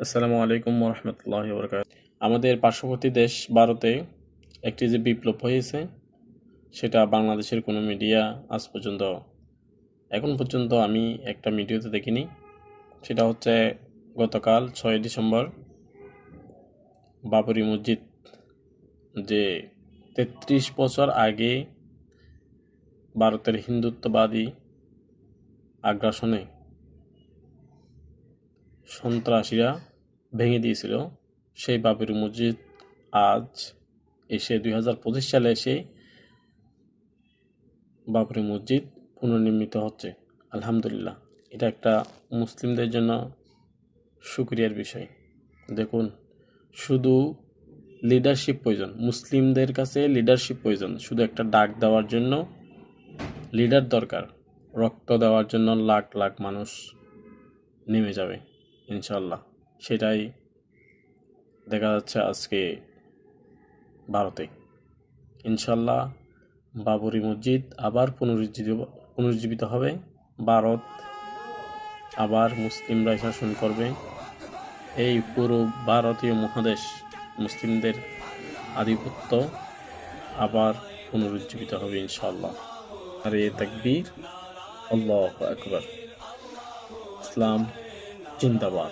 আসসালামু আলাইকুম রহমতুল্লাহ বরকাত। আমাদের পার্শ্ববর্তী দেশ ভারতে একটি যে বিপ্লব হয়েছে সেটা বাংলাদেশের কোনো মিডিয়া এখন পর্যন্ত আমি একটা মিডিয়াতে দেখিনি। সেটা হচ্ছে গতকাল 6 ডিসেম্বর বাবরি মসজিদ, যে 33 বছর আগে ভারতের হিন্দুত্ববাদী আগ্রাসনে সন্ত্রাসীরা ভেঙে দিয়েছিল, সেই বাবরি মসজিদ আজ এসে 2025 সালে এসে বাবরি মসজিদ পুনর্নির্মিত হচ্ছে। আলহামদুলিল্লাহ, এটা একটা মুসলিমদের জন্য শুকরিয়ার বিষয়। দেখুন, শুধু লিডারশিপ প্রয়োজন, মুসলিমদের কাছে লিডারশিপ প্রয়োজন। শুধু একটা ডাক দেওয়ার জন্য লিডার দরকার, রক্ত দেওয়ার জন্য লাখ লাখ মানুষ নেমে যাবে ইনশাল্লাহ। সেটাই দেখা যাচ্ছে আজকে ভারতে। ইনশাল্লাহ বাবরি মসজিদ আবার পুনরুজ্জীবিত হবে। ভারত আবার মুসলিমরা শাসন করবে। এই পুরো ভারতীয় মহাদেশ মুসলিমদের আধিপত্য আবার পুনরুজ্জীবিত হবে ইনশাল্লাহ। আর এ তাকবীর, আল্লাহু আকবার। ইসলাম জিন্দাবাদ।